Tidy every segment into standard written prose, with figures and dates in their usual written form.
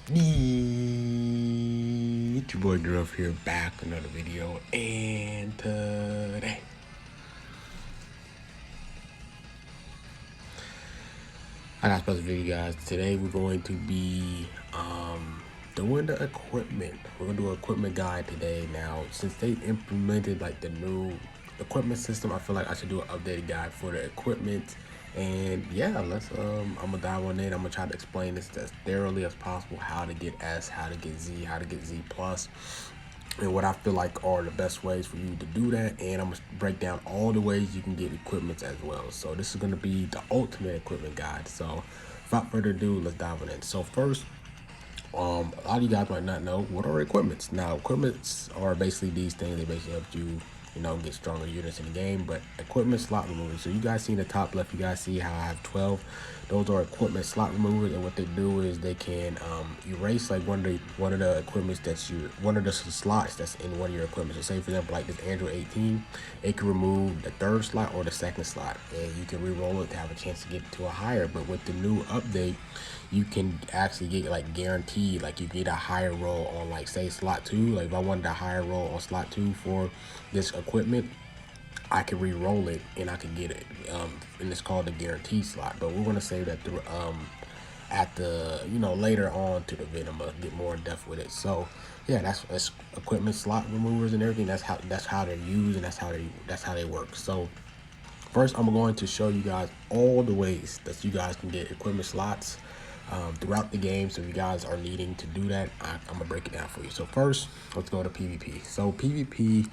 It's your boy Gruff here, back with another video, and today I got a special video, guys. Today we're going to be doing the equipment. We're gonna do an equipment guide today. Now, since they implemented like the new equipment system, I feel like I should do an updated guide for the equipment. And yeah, let's I'm gonna dive on in. I'm gonna try to explain this as thoroughly as possible, how to get S, how to get Z, how to get Z plus, and what I feel like are the best ways for you to do that. And I'm gonna break down all the ways you can get equipment as well. So this is gonna be the ultimate equipment guide. So without further ado, let's dive on in. So first, a lot of you guys might not know what are equipments. Now, equipments are basically these things. They basically help you, get stronger units in the game. But equipment slot removers. So you guys see in the top left, you guys see how I have 12. Those are equipment slot removers, and what they do is they can erase like one of the equipments one of the slots that's in one of your equipment. So say for example, like this Android 18, it can remove the third slot or the second slot, and you can re-roll it to have a chance to get to a higher. But with the new update, you can actually get like guaranteed, like you get a higher roll on, like say slot 2. Like if I wanted a higher roll on slot 2 for this equipment, I can re-roll it and I can get it, and it's called the guarantee slot. But we're going to save that through at the later on to the video. I'm gonna get more in depth with it. So yeah, that's equipment slot removers and everything. That's how they're used, and that's how they work. So first, I'm going to show you guys all the ways that you guys can get equipment slots throughout the game. So if you guys are needing to do that, I'm gonna break it down for you. So first, let's go to PvP. So PvP,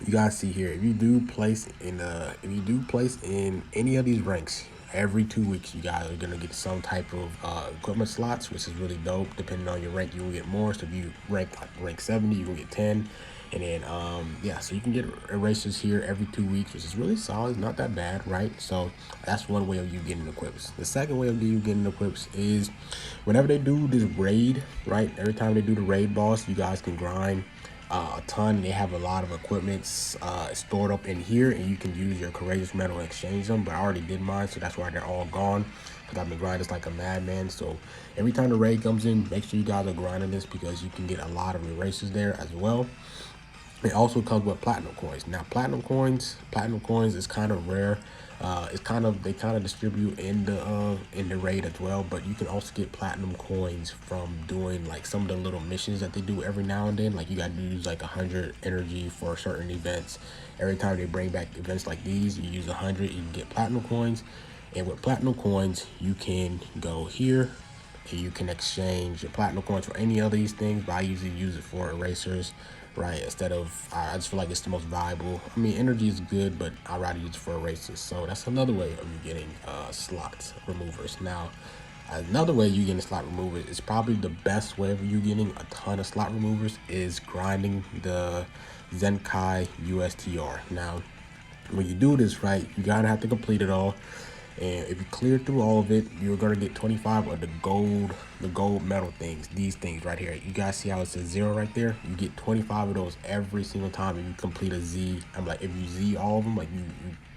you guys see here, if you do place in any of these ranks, every 2 weeks you guys are gonna get some type of equipment slots, which is really dope. Depending on your rank, you will get more. So if you rank 70, you will get 10. And then yeah, so you can get erasers here every 2 weeks, which is really solid, not that bad, right? So that's one way of you getting equips. The second way of you getting equips is whenever they do this raid, right? Every time they do the raid boss, you guys can grind a ton. They have a lot of equipment stored up in here, and you can use your courageous metal and exchange them. But I already did mine, so that's why they're all gone, because I've been grinding like a madman. So every time the raid comes in, make sure you guys are grinding this, because you can get a lot of erasers there as well. It also comes with platinum coins. Now, platinum coins is kind of rare. They kind of distribute in the raid as well. But you can also get platinum coins from doing like some of the little missions that they do every now and then. Like you got to use like 100 energy for certain events. Every time they bring back events like these, you use 100, you can get platinum coins. And with platinum coins, you can go here and you can exchange your platinum coins for any of these things. But I usually use it for erasers, right? Instead of, I just feel like it's the most valuable. I mean, energy is good, but I'd rather use it for erasers. So that's another way of you getting slot removers. Now, another way you getting slot removers is probably the best way of you getting a ton of slot removers is grinding the Zenkai USTR. Now, when you do this right, you gotta have to complete it all. And if you clear through all of it, you're gonna get 25 of the gold medal things. These things right here. You guys see how it says 0 right there? You get 25 of those every single time if you complete a Z. I'm like, if you Z all of them, like you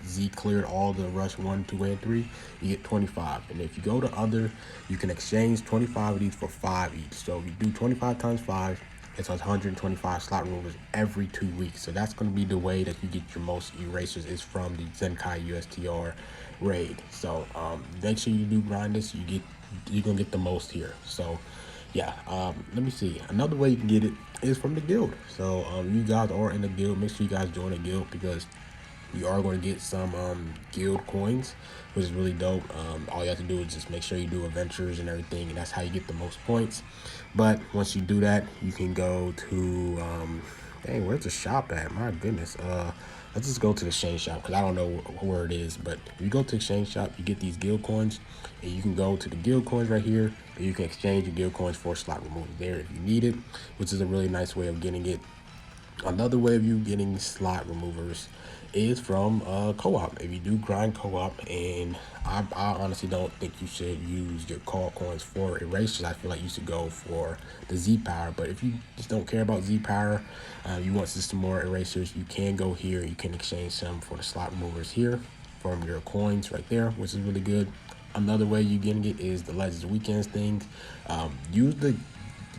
Z cleared all the rush 1, 2, and 3, you get 25. And if you go to other, you can exchange 25 of these for 5 each. So if you do 25 times 5, it's 125 slot removers every 2 weeks. So that's going to be the way that you get your most erasers, is from the Zenkai USTR raid. So make sure you do grind this. You're gonna get the most here. So yeah, let me see. Another way you can get it is from the guild. So you guys are in the guild, make sure you guys join the guild, because you are going to get some guild coins, which is really dope. All you have to do is just make sure you do adventures and everything, and that's how you get the most points. But once you do that, you can go to dang, where's the shop at? My goodness. Let's just go to the exchange shop, because I don't know where it is. But if you go to the exchange shop, you get these guild coins, and you can go to the guild coins right here, and you can exchange your guild coins for slot removal there if you need it, which is a really nice way of getting it. Another way of you getting slot removers is from co-op. If you do grind co-op, and I honestly don't think you should use your co-op coins for erasers. I feel like you should go for the Z power. But if you just don't care about Z power, you want just some more erasers, you can go here. You can exchange some for the slot removers here from your coins right there, which is really good. Another way you're getting it is the Legends Weekends things. Use the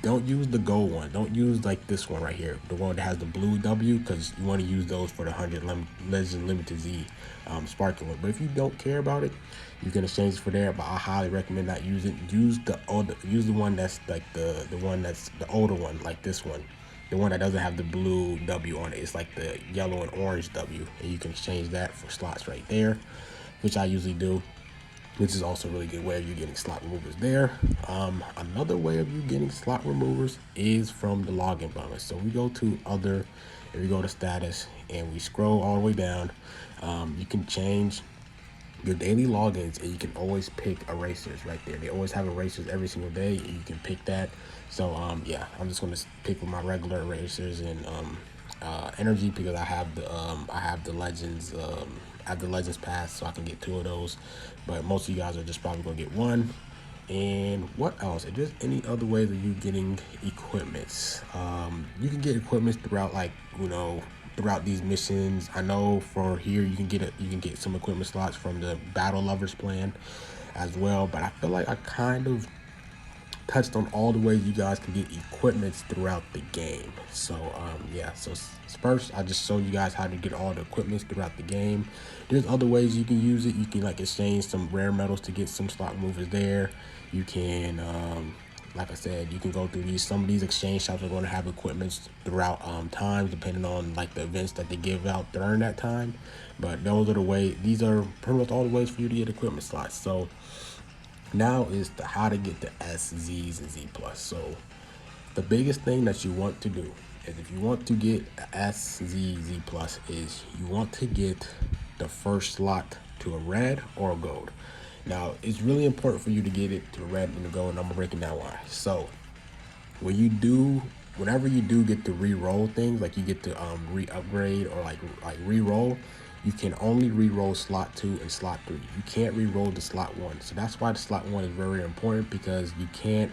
Don't use the gold one. Don't use like this one right here, the one that has the blue W, because you want to use those for the 100 Legend Limited Z sparkling one. But if you don't care about it, you can exchange it for there. But I highly recommend not using. Use the one that's like the one that's the older one, like this one, the one that doesn't have the blue W on it. It's like the yellow and orange W, and you can exchange that for slots right there, which I usually do, which is also a really good way of you getting slot removers there. Another way of you getting slot removers is from the login bonus. So we go to other, and we go to status, and we scroll all the way down. You can change your daily logins, and you can always pick erasers right there. They always have erasers every single day, and you can pick that. So yeah, I'm just gonna pick with my regular erasers and energy, because I have the legends I have the legends pass, so I can get 2 of those. But most of you guys are just probably gonna get 1. And what else? If there's any other ways of you getting equipments, you can get equipments throughout, like, throughout these missions. I know for here you can get some equipment slots from the Battle Lovers plan as well. But I feel like I kind of touched on all the ways you guys can get equipments throughout the game. So yeah, so first I just showed you guys how to get all the equipments throughout the game. There's other ways you can use it. You can like exchange some rare metals to get some slot movers there. You can like I said, you can go through some of these exchange shops are going to have equipments throughout times, depending on like the events that they give out during that time. But those are the ways. These are pretty much all the ways for you to get equipment slots. So now is how to get the S, Z's, and Z plus. So the biggest thing that you want to do is, if you want to get S, Z, Z plus, is you want to get the first slot to a red or a gold. Now it's really important for you to get it to a red and a gold, and I'm breaking down why. So whenever you do get to re-roll things, like you get to re-upgrade or like re-roll, you can only re-roll slot 2 and slot 3. You can't re-roll the slot 1. So that's why the slot 1 is very important, because you can't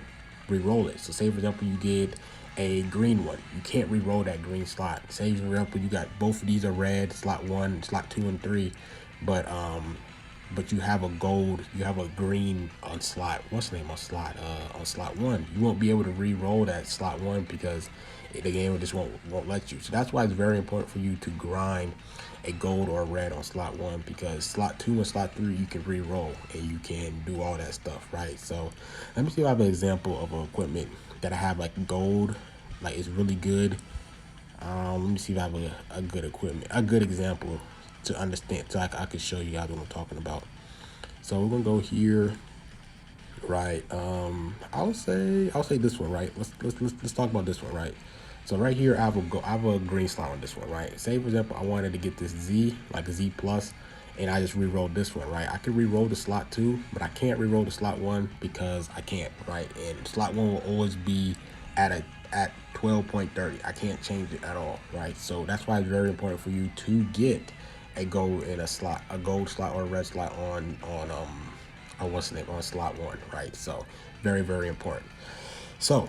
re-roll it. So say for example you get a green one, you can't re-roll that green slot. Say for example you got both of these are red, slot 1, slot 2 and 3, but you have a gold, you have a green on slot, on slot 1. You won't be able to re-roll that slot 1, because the game just won't let you. So that's why it's very important for you to grind a gold or a red on slot 1, because slot 2 and slot 3 you can re-roll and you can do all that stuff, right? So let me see if I have an example of an equipment that I have like gold, like it's really good. Let me see if I have a good example to understand, so I can show you guys what I'm talking about. So we're gonna go here, right? I'll say this one, right? Let's talk about this one, right? So right here, I have a green slot on this one, right? Say for example, I wanted to get this Z, like a Z plus, and I just re-rolled this one, right? I can re-roll the slot 2, but I can't re-roll the slot 1 because I can't, right? And slot 1 will always be at 12.30. I can't change it at all, right? So that's why it's very important for you to get a gold in a slot, a gold slot or a red slot on slot 1, right? So very, very important. So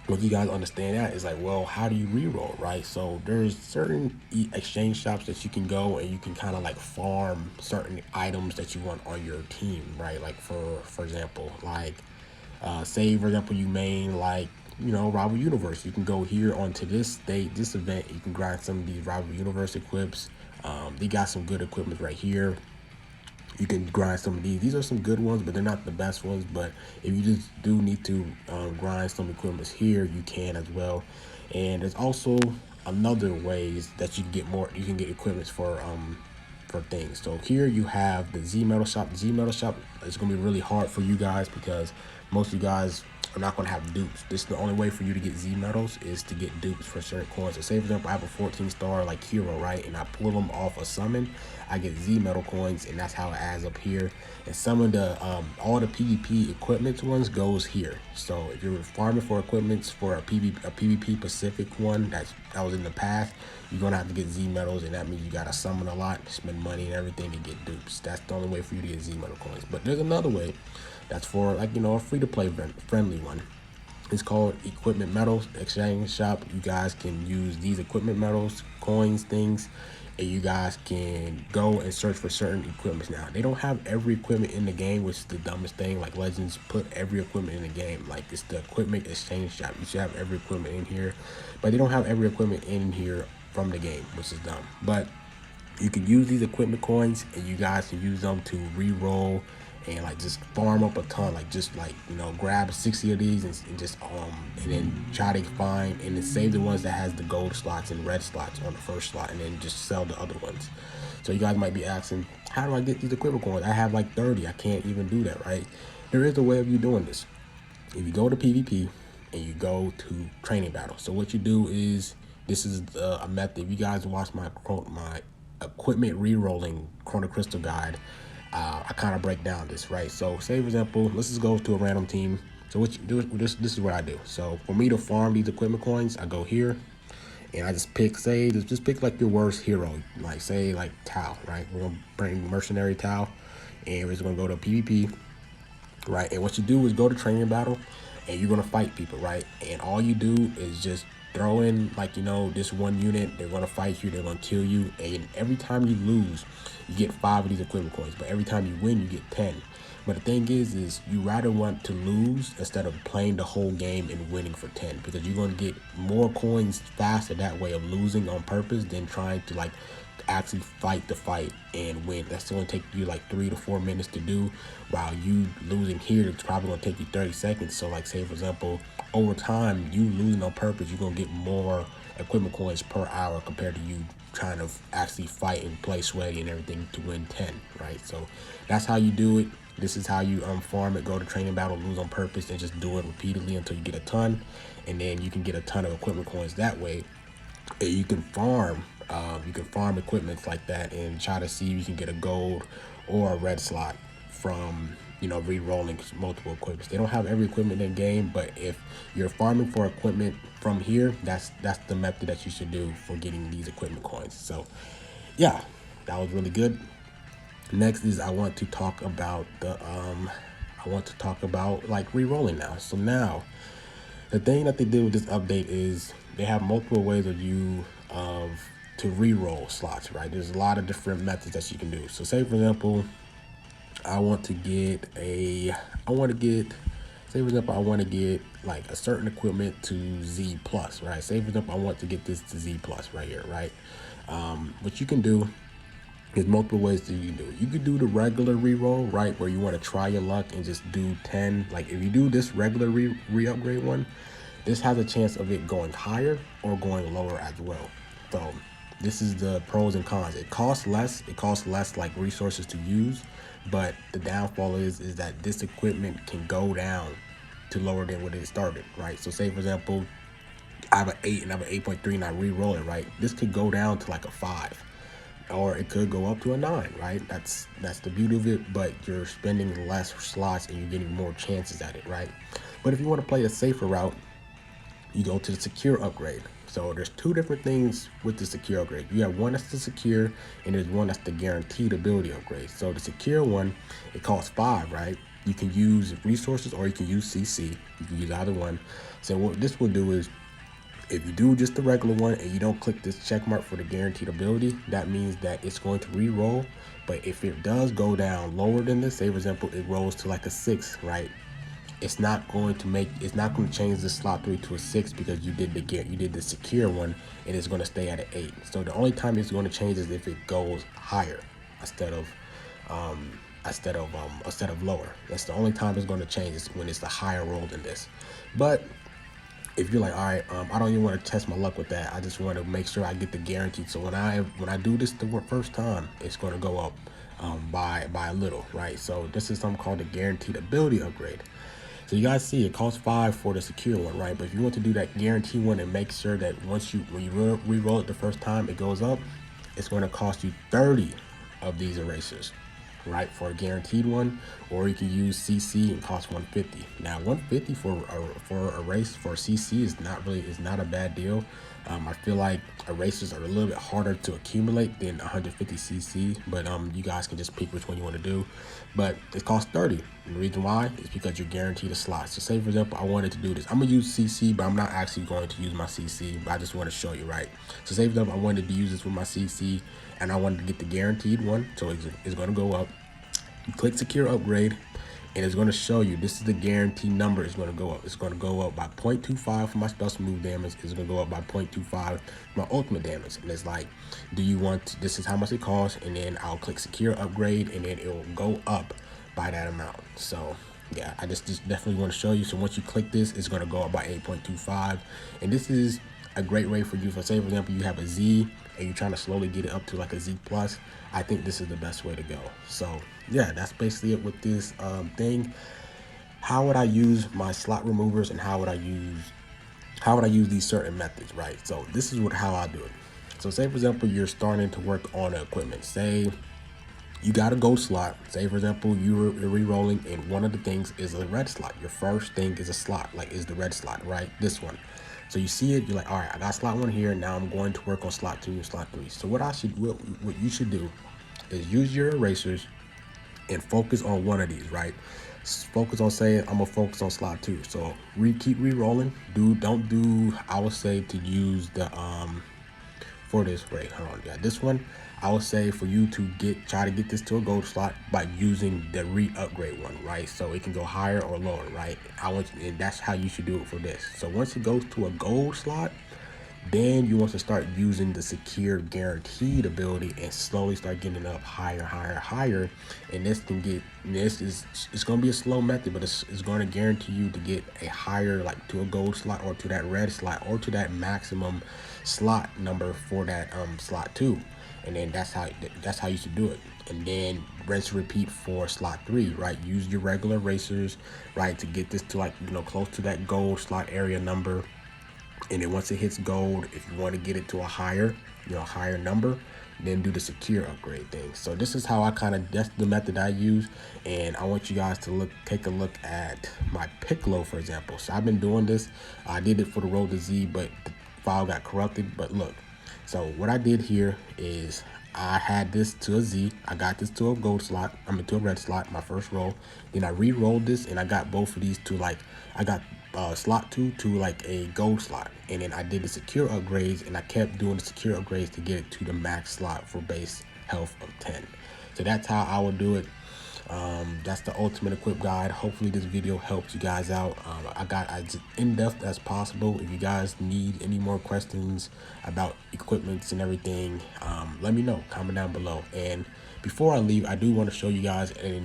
what you guys understand that is like, well, how do you re-roll, right? So there's certain exchange shops that you can go and you can kind of like farm certain items that you want on your team, right? Like for example, like say for example you main like Rival Universe. You can go here onto this event. You can grind some of these Rival Universe equips. They got some good equipment right here. You can grind some of these. These are some good ones, but they're not the best ones. But if you just do need to grind some equipment here, you can as well. And there's also another ways that you can get more. You can get equipments for things. So here you have the Z Metal Shop. The Z Metal Shop is going to be really hard for you guys, because most of you guys are not going to have dupes. This is the only way for you to get Z medals, is to get dupes for certain coins. So say for example I have a 14 star like hero, right, and I pull them off a summon, I get Z metal coins, and that's how it adds up here. And some of the all the PvP equipment ones goes here. So if you're farming for equipments for a PvP Pacific one that was in the past, you're gonna have to get Z medals, and that means you gotta summon a lot, spend money and everything to get dupes. That's the only way for you to get Z metal coins. But there's another way that's for like a free to play friendly one. It's called Equipment Metals Exchange Shop. You guys can use these equipment metals, coins, things, and you guys can go and search for certain equipments. Now, they don't have every equipment in the game, which is the dumbest thing. Like Legends put every equipment in the game. Like, it's the Equipment Exchange Shop. You should have every equipment in here, but they don't have every equipment in here from the game, which is dumb. But you can use these equipment coins, and you guys can use them to re-roll and like just farm up a ton, like just like, you know, grab 60 of these and just and then try to find and then save the ones that has the gold slots and red slots on the first slot, and then just sell the other ones. So you guys might be asking, how do I get these equipment coins? I have like 30. I can't even do that, right? There is a way of you doing this. If you go to PvP and you go to training battle, so what you do is, this is a method. If you guys watch my equipment re-rolling Chrono Crystal guide, I kind of break down this, right? So say for example, let's just go to a random team. So what you do, this is what I do. So for me to farm these equipment coins, I go here and I just pick, say, just pick like your worst hero, like say like Tao, right? We're gonna bring mercenary Tao, and we're just gonna go to PvP, right? And what you do is go to training battle, and you're gonna fight people, right? And all you do is just throw in, like, you know, this one unit. They're gonna fight you, they're gonna kill you, and every time you lose, you get 5 of these equipment coins. But every time you win, you get 10. But the thing is you rather want to lose instead of playing the whole game and winning for 10, because you're gonna get more coins faster that way of losing on purpose than trying to like actually fight the fight and win. That's going to take you like 3 to 4 minutes to do, while you losing here, it's probably going to take you 30 seconds. So like say for example, over time, you losing on purpose, you're going to get more equipment coins per hour compared to you trying to actually fight and play sweaty and everything to win 10, right? So that's how you do it. This is how you farm it. Go to training battle, lose on purpose, and just do it repeatedly until you get a ton, and then you can get a ton of equipment coins that way. And you can farm equipment like that and try to see if you can get a gold or a red slot from, you know, re-rolling multiple equipment. They don't have every equipment in game, but if you're farming for equipment from here, that's the method that you should do for getting these equipment coins. So yeah, that was really good. Next is I want to talk about like re-rolling now. So now the thing that they did with this update is they have multiple ways of to re-roll slots, right? There's a lot of different methods that you can do. So say for example, I want to get like a certain equipment to Z plus, right? Say for example, I want to get this to Z plus right here, right? What you can do, there's multiple ways that you can do it. You could do the regular re-roll, right, where you want to try your luck and just do 10. Like if you do this regular re-upgrade one, this has a chance of it going higher or going lower as well. So this is the pros and cons. It costs less like resources to use, but the downfall is that this equipment can go down to lower than what it started, right? So say for example, I have an 8 and I have an 8.3 and I re-roll it, right? This could go down to like a 5. Or it could go up to a 9, right? That's the beauty of it, but you're spending less slots and you're getting more chances at it, right? But if you want to play a safer route, you go to the secure upgrade. So there's 2 different things with the secure upgrade. You have one that's the secure, and there's one that's the guaranteed ability upgrade. So the secure one, it costs 5, right? You can use resources or you can use CC. You can use either one. So what this will do is, if you do just the regular one and you don't click this check mark for the guaranteed ability, that means that it's going to re-roll. But if it does go down lower than this, say for example, it rolls to like a 6, right? It's not going to change the slot 3 to a 6 because you did the secure one, and it's going to stay at an 8. So the only time it's going to change is if it goes higher instead of lower. That's the only time it's going to change, is when it's the higher roll than this. But if you're like, all right, I don't even want to test my luck with that, I just want to make sure I get the guaranteed. So when I do this the first time, it's going to go up by a little, right? So this is something called the guaranteed ability upgrade. So you guys see it costs 5 for the secure one, right? But if you want to do that guarantee one and make sure that when you re-roll it the first time, it goes up, it's going to cost you 30 of these erasers. right, for a guaranteed one, or you can use CC and cost 150. Now 150 for a race for CC is not a bad deal. I feel like erasers are a little bit harder to accumulate than 150 CC, but you guys can just pick which one you want to do. But it costs 30. And the reason why is because you're guaranteed a slot. So say for example, I wanted to do this. I'm gonna use CC, but I'm not actually going to use my CC, but I just want to show you, right? So say for example, I wanted to use this with my CC and I wanted to get the guaranteed one. So it's going to go up. You click secure upgrade and it's going to show you this is the guaranteed number. It's going to go up. It's going to go up by 0.25 for my special move damage. It's going to go up by 0.25 for my ultimate damage. And it's like, do you want, this is how much it costs, and then I'll click secure upgrade and then it will go up by that amount. So yeah, I just definitely want to show you. So once you click this, it's going to go up by 8.25, and this is a great way for you. For say for example, you have a Z and you're trying to slowly get it up to like a Z plus, I think this is the best way to go. So yeah, that's basically it with this thing. How would I use my slot removers, and how would I use these certain methods, right? So this is how I do it. So say for example, you're starting to work on equipment. Say you got a gold slot. Say for example, you're re-rolling and one of the things is a red slot. Your first thing is a slot, like is the red slot, right? This one. So you see it, you're like, all right, I got slot 1 here. Now I'm going to work on slot 2 and slot 3. So what you should do is use your erasers and focus on one of these, right? Focus on saying, I'm gonna focus on slot 2. So keep re-rolling. Don't do, I would say to use the for this, wait, hold on, yeah, this one, I would say for you to try to get this to a gold slot by using the re-upgrade one, right? So it can go higher or lower, right? And that's how you should do it for this. So once it goes to a gold slot, then you want to start using the secure guaranteed ability and slowly start getting up higher. And it's going to be a slow method, but it's going to guarantee you to get a higher, like to a gold slot or to that red slot or to that maximum slot number for that slot 2. And then that's how you should do it. And then rinse repeat for slot 3, right? Use your regular racers, right, to get this to like, close to that gold slot area number. And then once it hits gold, if you want to get it to a higher number, then do the secure upgrade thing. So this is how that's the method I use. And I want you guys to take a look at my Piccolo, for example. So I've been doing this. I did it for the Road to Z, but the file got corrupted. But look, so what I did here is I had this to a Z. I got this to a gold slot. To a red slot, my first roll. Then I re-rolled this and I got both of these to I got slot 2 to like a gold slot. And then I did the secure upgrades and I kept doing the secure upgrades to get it to the max slot for base health of 10. So that's how I would do it. That's the ultimate equip guide. Hopefully this video helps you guys out. I got as in-depth as possible. If you guys need any more questions about equipments and everything, let me know, comment down below. And before I leave, I do want to show you guys a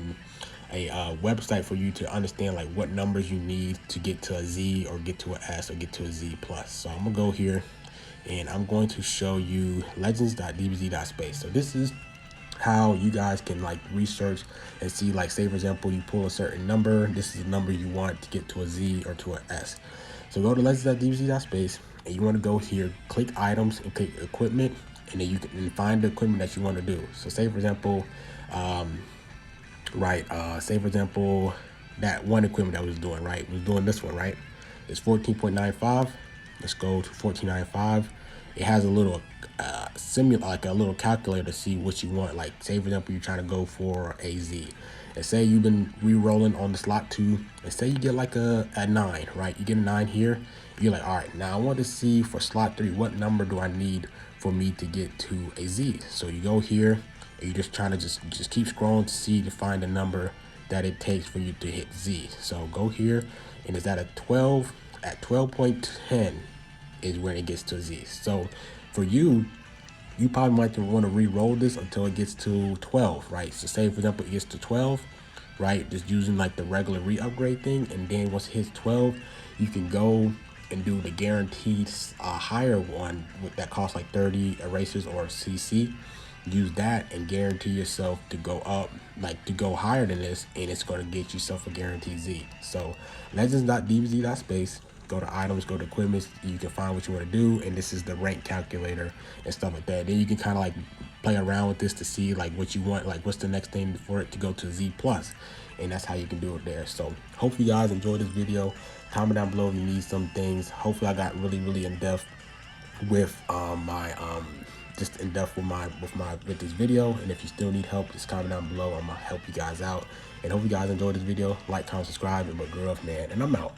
website for you to understand like what numbers you need to get to a Z or get to an S or get to a Z plus. So I'm gonna go here and I'm going to show you legends.dbz.space. So this is how you guys can like research and see, like, say for example, you pull a certain number. This is the number you want to get to a Z or to an S. So go to legends.dbz.space and you want to go here, click items and click equipment, and then you can find the equipment that you want to do. So say for example, say for example, that one equipment that was doing, right, was doing this one, right? It's 14.95. Let's go to 14.95. It has a little like a little calculator to see what you want. Like say for example, you're trying to go for a Z, and say you've been re-rolling on the slot 2, and say you get like a 9, right? You get a 9 here. You're like, all right, now I want to see for slot 3, what number do I need for me to get to a Z? So you go here and you're just trying to just keep scrolling to find the number that it takes for you to hit Z. So go here, and it's at a 12. At 12.10 is when it gets to Z. So for you probably might want to re-roll this until it gets to 12, right? So say for example, it gets to 12, right? Just using like the regular re-upgrade thing, and then once it hits 12, you can go and do the guaranteed higher one that costs like 30 erasers or CC. Use that and guarantee yourself to go up, like to go higher than this, and it's going to get yourself a guaranteed Z. So legends.dbz.space, go to items, go to equipment, you can find what you want to do, and this is the rank calculator and stuff like that. Then you can kind of like play around with this to see like what you want, like what's the next thing for it to go to Z plus, and that's how you can do it there. So hopefully you guys enjoyed this video. Comment down below if you need some things. Hopefully I got really in depth with just in depth with this video. And if you still need help, just comment down below. I'm gonna help you guys out. And hope you guys enjoyed this video. Like, comment, subscribe, and McGruff, man. And I'm out.